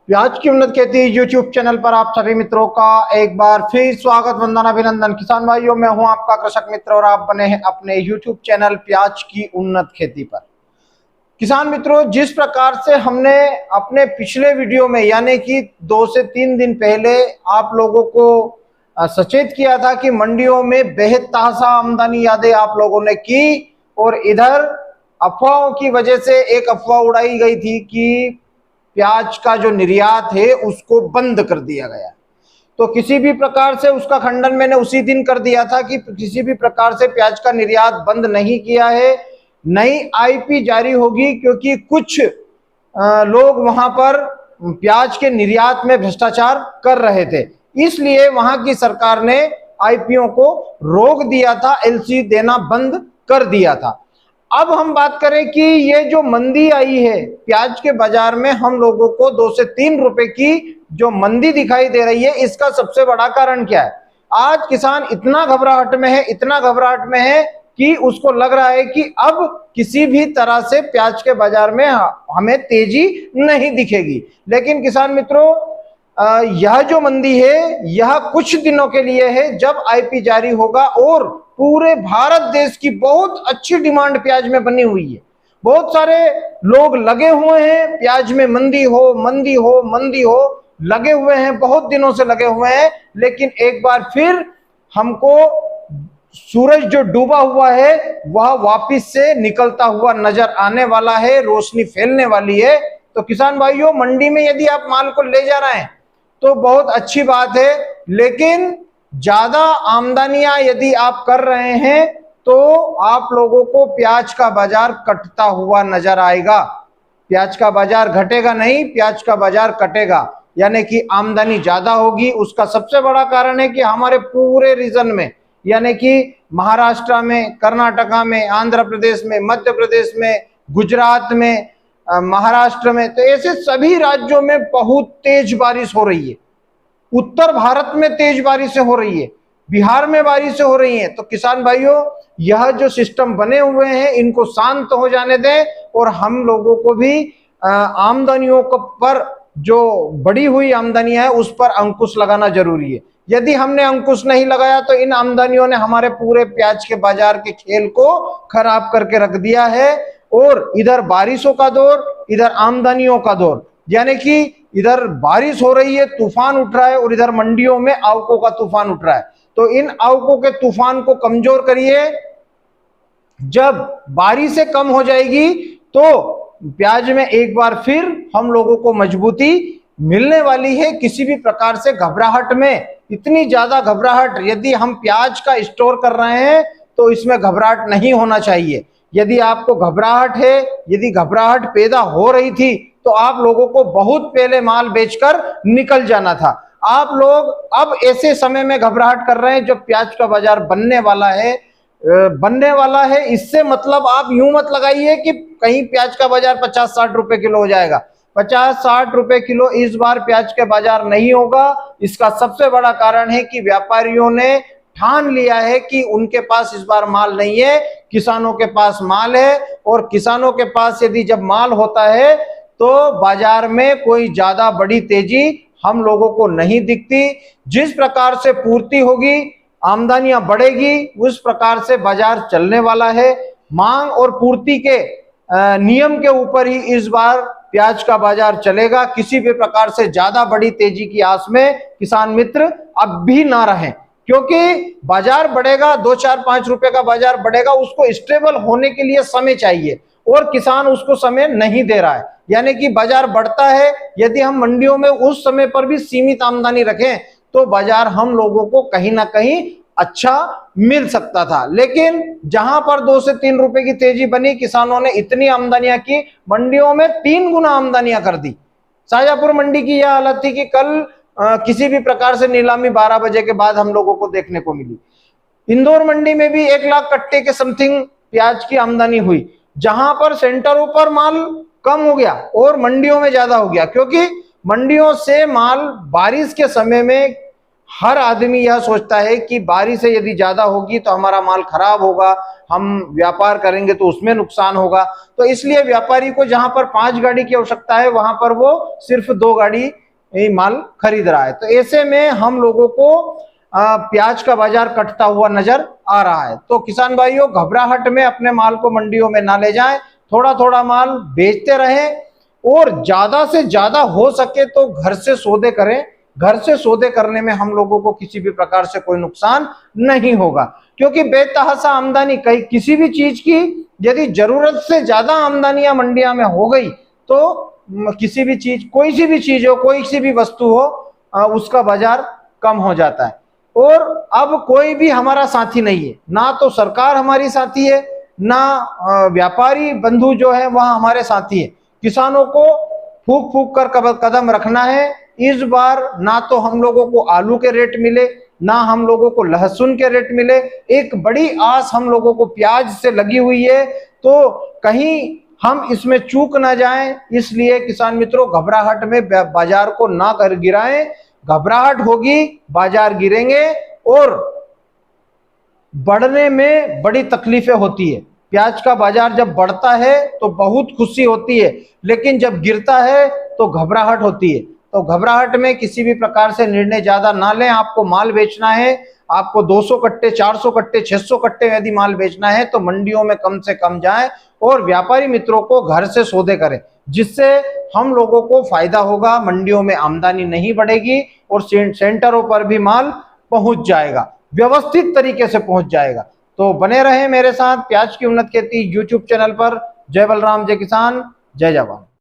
प्याज की उन्नत खेती यूट्यूब चैनल पर आप सभी मित्रों का एक बार फिर स्वागत, वंदन, अभिनंदन। किसान भाइयों, मैं हूं आपका कृषक मित्र और आप बने हैं अपने यूट्यूब चैनल प्याज की उन्नत खेती पर। किसान मित्रों, जिस प्रकार से हमने अपने पिछले वीडियो में यानी कि 2 से 3 दिन पहले आप लोगों को सचेत किया था कि मंडियों में बेतहाशा आमदनी यादें आप लोगों ने की, और इधर अफवाहों की वजह से एक अफवाह उड़ाई गई थी कि प्याज का जो निर्यात है उसको बंद कर दिया गया। तो किसी भी प्रकार से उसका खंडन मैंने उसी दिन कर दिया था कि किसी भी प्रकार से प्याज का निर्यात बंद नहीं किया है। नई आईपी जारी होगी, क्योंकि कुछ लोग वहां पर प्याज के निर्यात में भ्रष्टाचार कर रहे थे, इसलिए वहां की सरकार ने आईपीओ को रोक दिया था, एलसी देना बंद कर दिया था। अब हम बात करें कि ये जो मंदी आई है प्याज के बाजार में, हम लोगों को 2 से 3 रुपए की जो मंदी दिखाई दे रही है, इसका सबसे बड़ा कारण क्या है? आज किसान इतना घबराहट में है, इतना घबराहट में है कि उसको लग रहा है कि अब किसी भी तरह से प्याज के बाजार में हमें तेजी नहीं दिखेगी। लेकिन किसान मित्रों, यह जो मंदी है यह कुछ दिनों के लिए है। जब आईपी जारी होगा और पूरे भारत देश की बहुत अच्छी डिमांड प्याज में बनी हुई है, बहुत सारे लोग लगे हुए हैं प्याज में, मंदी हो मंदी हो मंदी हो लगे हुए हैं, बहुत दिनों से लगे हुए हैं। लेकिन एक बार फिर हमको सूरज जो डूबा हुआ है वह वापिस से निकलता हुआ नजर आने वाला है, रोशनी फैलने वाली है। तो किसान भाइयों, मंडी में यदि आप माल को ले जा रहे हैं तो बहुत अच्छी बात है, लेकिन ज्यादा आमदनियां यदि आप कर रहे हैं तो आप लोगों को प्याज का बाजार कटता हुआ नजर आएगा। प्याज का बाजार घटेगा नहीं, प्याज का बाजार कटेगा, यानी कि आमदनी ज्यादा होगी। उसका सबसे बड़ा कारण है कि हमारे पूरे रीजन में, यानी कि महाराष्ट्र में, कर्नाटका में, आंध्र प्रदेश में, मध्य प्रदेश में, गुजरात में, महाराष्ट्र में, तो ऐसे सभी राज्यों में बहुत तेज बारिश हो रही है। उत्तर भारत में तेज बारिश हो रही है, बिहार में बारिश हो रही है। तो किसान भाइयों, यह जो सिस्टम बने हुए हैं इनको शांत हो जाने दें, और हम लोगों को भी आमदनियों पर, जो बढ़ी हुई आमदनियां है उस पर अंकुश लगाना जरूरी है। यदि हमने अंकुश नहीं लगाया तो इन आमदनियों ने हमारे पूरे प्याज के बाजार के खेल को खराब करके रख दिया है। और इधर बारिशों का दौर, इधर आमदनियों का दौर, यानी कि इधर बारिश हो रही है, तूफान उठ रहा है, और इधर मंडियों में आवकों का तूफान उठ रहा है। तो इन आवकों के तूफान को कमजोर करिए। जब बारिशें कम हो जाएगी तो प्याज में एक बार फिर हम लोगों को मजबूती मिलने वाली है। किसी भी प्रकार से घबराहट में, इतनी ज्यादा घबराहट, यदि हम प्याज का स्टोर कर रहे हैं तो इसमें घबराहट नहीं होना चाहिए। यदि आपको घबराहट है, यदि घबराहट पैदा हो रही थी तो आप लोगों को बहुत पहले माल बेचकर निकल जाना था। आप लोग अब ऐसे समय में घबराहट कर रहे हैं जब प्याज का बाजार बनने वाला है। इससे मतलब आप यूं मत लगाइए कि कहीं प्याज का बाजार 50-60 रुपए किलो हो जाएगा। 50-60 रुपए किलो इस बार प्याज के बाजार नहीं होगा। इसका सबसे बड़ा कारण है कि व्यापारियों ने ठान लिया है कि उनके पास इस बार माल नहीं है, किसानों के पास माल है। और किसानों के पास यदि जब माल होता है तो बाजार में कोई ज्यादा बड़ी तेजी हम लोगों को नहीं दिखती। जिस प्रकार से पूर्ति होगी, आमदनियां बढ़ेगी, उस प्रकार से बाजार चलने वाला है। मांग और पूर्ति के नियम के ऊपर ही इस बार प्याज का बाजार चलेगा। किसी भी प्रकार से ज्यादा बड़ी तेजी की आस में किसान मित्र अब भी ना रहें, क्योंकि बाजार बढ़ेगा, 2-4-5 रुपए का बाजार बढ़ेगा, उसको स्टेबल होने के लिए समय चाहिए और किसान उसको समय नहीं दे रहा है। यानी कि बाजार बढ़ता है, यदि हम मंडियों में उस समय पर भी सीमित आमदनी रखें तो बाजार हम लोगों को कहीं ना कहीं अच्छा मिल सकता था। लेकिन जहां पर 2 से 3 रुपए की तेजी बनी, किसानों ने इतनी आमदनियां की, मंडियों में 3 गुना आमदनियां कर दी। शाजापुर मंडी की यह हालत थी कि कल किसी भी प्रकार से नीलामी 12 बजे के बाद हम लोगों को देखने को मिली। इंदौर मंडी में भी 1 लाख कट्टे के समथिंग प्याज की आमदनी हुई, जहां पर सेंटरों पर माल कम हो गया और मंडियों में ज्यादा हो गया, क्योंकि मंडियों से माल बारिश के समय में हर आदमी यह सोचता है कि बारिश यदि ज्यादा होगी तो हमारा माल खराब होगा, हम व्यापार करेंगे तो उसमें नुकसान होगा। तो इसलिए व्यापारी को जहां पर 5 गाड़ी की आवश्यकता है वहां पर वो सिर्फ 2 गाड़ी माल खरीद रहा है। तो ऐसे में हम लोगों को प्याज का बाजार कटता हुआ नजर आ रहा है। तो किसान भाइयों, घबराहट में अपने माल को मंडियों में ना ले जाएं, थोड़ा थोड़ा माल बेचते रहें और ज्यादा से ज्यादा हो सके तो घर से सौदे करें। घर से सौदे करने में हम लोगों को किसी भी प्रकार से कोई नुकसान नहीं होगा, क्योंकि बेतहाशा आमदनी कहीं किसी भी चीज की यदि जरूरत से ज्यादा आमदनियां मंडिया में हो गई तो किसी भी चीज, कोई सी भी चीज हो, कोई सी भी वस्तु हो, उसका बाजार कम हो जाता है। और अब कोई भी हमारा साथी नहीं है, ना तो सरकार हमारी साथी है, ना व्यापारी बंधु जो है वह हमारे साथी है। किसानों को फूक फूक कर कदम रखना है। इस बार ना तो हम लोगों को आलू के रेट मिले, ना हम लोगों को लहसुन के रेट मिले। एक बड़ी आस हम लोगों को प्याज से लगी हुई है, तो कहीं हम इसमें चूक ना जाएं। इसलिए किसान मित्रों, घबराहट में बाजार को ना कर गिराएं। घबराहट होगी, बाजार गिरेंगे और बढ़ने में बड़ी तकलीफें होती है। प्याज का बाजार जब बढ़ता है तो बहुत खुशी होती है, लेकिन जब गिरता है तो घबराहट होती है। तो घबराहट में किसी भी प्रकार से निर्णय ज्यादा ना लें। आपको माल बेचना है, आपको 200 कट्टे, 400 कट्टे, 600 कट्टे यदि माल बेचना है तो मंडियों में कम से कम जाएं और व्यापारी मित्रों को घर से सौदे करें, जिससे हम लोगों को फायदा होगा। मंडियों में आमदनी नहीं बढ़ेगी और सेंटरों पर भी माल पहुंच जाएगा, व्यवस्थित तरीके से पहुंच जाएगा। तो बने रहें मेरे साथ प्याज की उन्नत खेती यूट्यूब चैनल पर। जय बलराम, जय किसान, जय जवान।